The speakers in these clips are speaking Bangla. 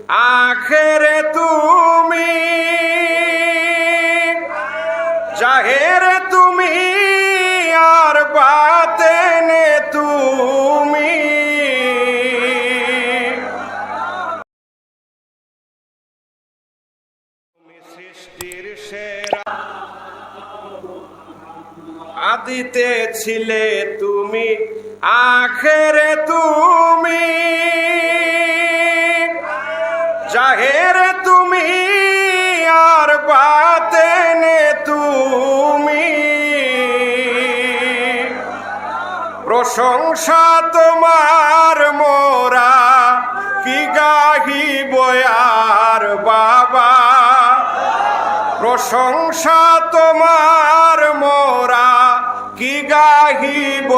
আখেরে তুমি, জাহেরে তুমি, আর বাতেনে তুমি। সৃষ্টির সেরা, আদিতে ছিলে তুমি, আখেরে তুমি, জাহেরে তুমি, আর বাতেনে তুমি। প্রশংসা তোমার মোরা কি গাহিব আর বাবা, প্রশংসা তোমার মোরা কি গাহিব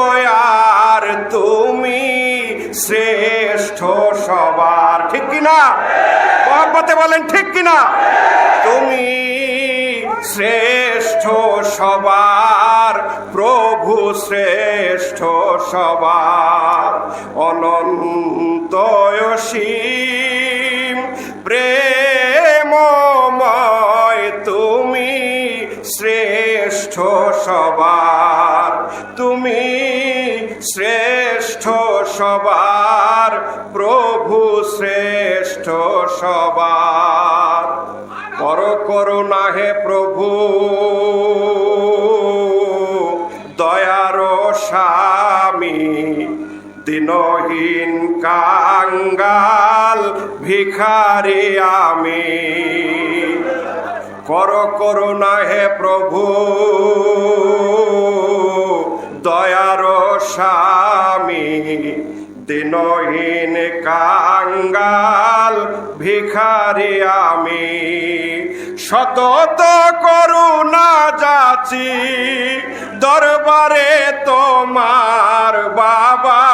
আর তুমি শ্রেষ্ঠ সবার। ঠিক কিনা? মহব্বতে বলেন ঠিক কিনা? তুমি শ্রেষ্ঠ সবার, প্রভু শ্রেষ্ঠ সবার। অনন্ত অসীম প্রেমময় তুমি শ্রেষ্ঠ সবার, তুমি শ্রেষ্ঠ সবার, প্রভু শ্রেষ্ঠ সবার। পর করুণা হে প্রভু, দয়ার স্বামী, দিনহীন কাঙ্গাল ভিখারি আমি। কর করুণা হে প্রভু, দয়ার স্বামী, দিনহীন কাঙ্গাল ভিখারি আমি। সতত করুণা যাচি দরবারে তোমার বাবা,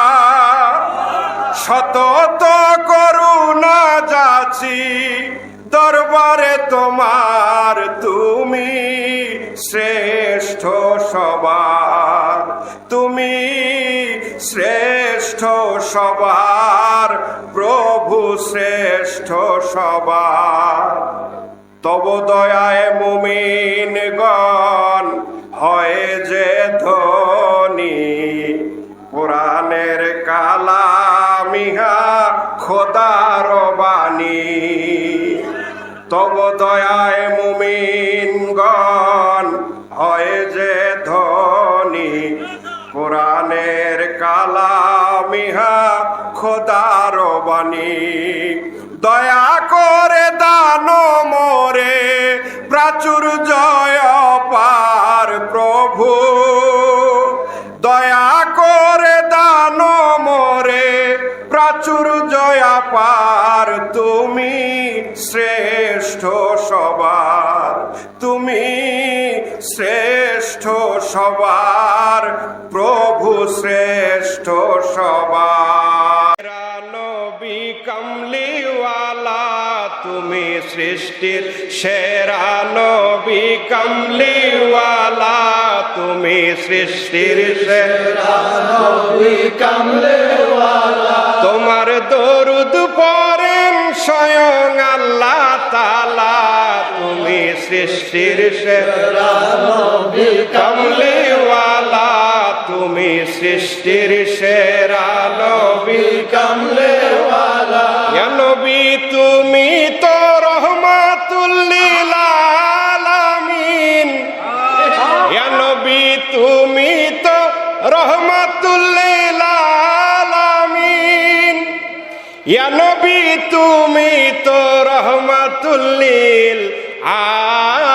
সতত করুণা যাচি দরবারে তোমার, তুমি শ্রেষ্ঠ সবার, তুমি শ্রেষ্ঠ সবার, প্রভু শ্রেষ্ঠ সবার। তব দয়ায় মুমিনগণ হয় যে ধনী, কোরআনের কালামিহা খোদার বাণী। তব দয়ায় মুমিনগণ হয় যে ধনী, কোরআনের কালামিহা খোদার বাণী। দয়া করে দান মোরে প্রাচুর্যয় পার প্রভু, দয়া করে দান মোরে প্রাচুর্যয় পার। তুমি শ্রেষ্ঠ সবার, তুমি শ্রেষ্ঠ সবার, প্রভু শ্রেষ্ঠ সবার। নবী কমলিওয়ালা তুমি সৃষ্টির সেরা, নবী কমলিওয়ালা তুমি সৃষ্টির সেরা, নবী কমলিওয়ালা। তোমার দরুদ পড়েন স্বয়ং আল্লাহ তাআলা, তুমি সৃষ্টির সেরা, নবী কমলিওয়ালা তুমি সৃষ্টির সেরা, নবী কমলিওয়ালা। ইয়া নবী তুমি তো রহমাতুল লিল আলামিন, ইয়া নবী তুমি তো রহমাতুল লিল আলামিন, ইয়া নবী তুমি তো রহমাতুল লিল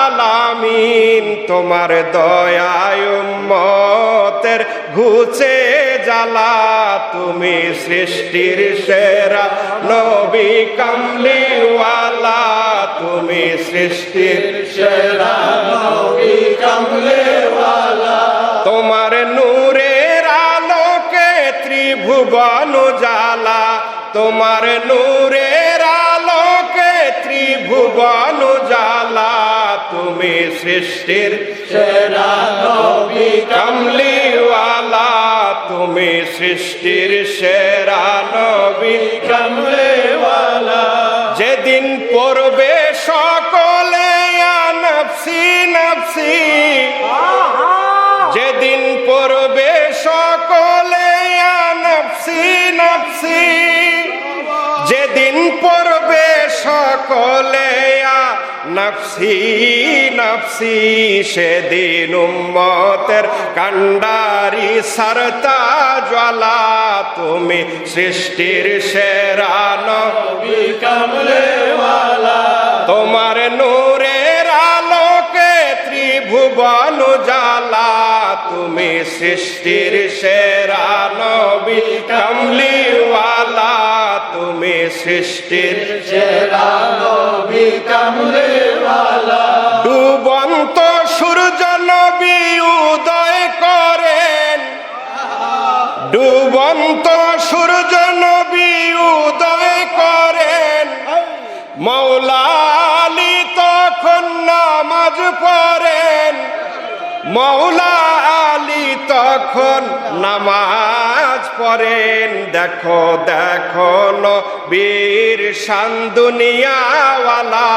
আলামিন। তোমার দয়ায় উম্মতের ঘুচে জ্বালা, তুমি সৃষ্টির সেরা, নবী কমলিওয়ালা তুমি সৃষ্টির সেরা, নবী কমলিওয়ালা। তোমার নূরের আলোকে ত্রিভুবন জ্বালা, তোমার নূরের আলোকে ত্রিভুবন জ্বালা, তুমি সৃষ্টির সেরা, নবী কমলিওয়ালা তুমি সৃষ্টির সেরা, নবী কমলিওয়ালা। যে যেদিন পড়বে সকলে নফসি নফসি, যেদিন পড়বে সকলে নফসি নফসি, যেদিন পড়বে সকলে নফসি নফসি, সেদিন উম্মতের কান্ডারি সারতা জ্বালা, তুমি সৃষ্টির সেরা নবী কামলে ওয়ালা, তোমার নূরের আলোকে ত্রিভুবন উজালা, তুমি সৃষ্টির সেরা নবী কামলি ওয়ালা, তুমি সৃষ্টির সেরা নবী কামলি ওয়ালা। ডুবন্ত সূর্য নবী উদয় করেন, ডুবন্ত সূর্য নবী উদয় করেন, মওলা আলী তখন নামাজ পড়েন, মওলা আলী তখন নামাজ পড়েন। দেখো দেখো নবীর শান দুনিয়াওয়ালা,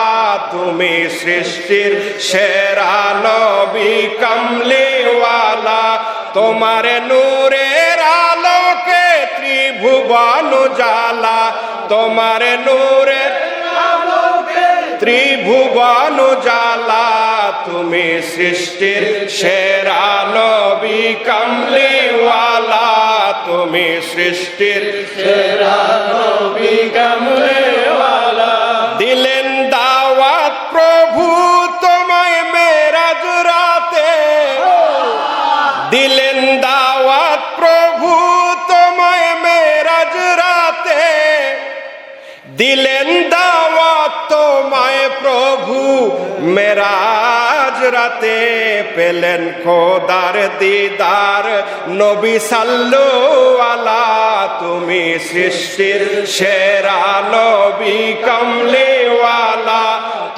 তুমি সৃষ্টির সেরা নবী কামলিওয়ালা, তোমার নূরের আলোকে ত্রিভুবন উজালা, তোমার নূরের ত্রিভুবন উজালা, তুমি সৃষ্টির সেরা নবী কামলিওয়ালা, তুমি সৃষ্টির সেরা নবী কামলিওয়ালা। দিলেন দাওয়াত প্রভু তোমায় মেরাজ রাতে, দিলেন দাওয়াত প্রভু তোমায় মেরাজ রাতে, দিলেন দাওয়াত তোমায় প্রভু মেরাজ রাতে, পেলেন খোদার দিদার নবী সাল্লাল্লাহু আলাইহি, তুমি সৃষ্টির সেরা নবী কামলিওয়ালা,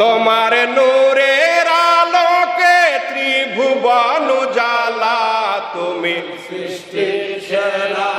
তোমার নূরের আলোকে ত্রিভুবন উজালা, তুমি সৃষ্টির সেরা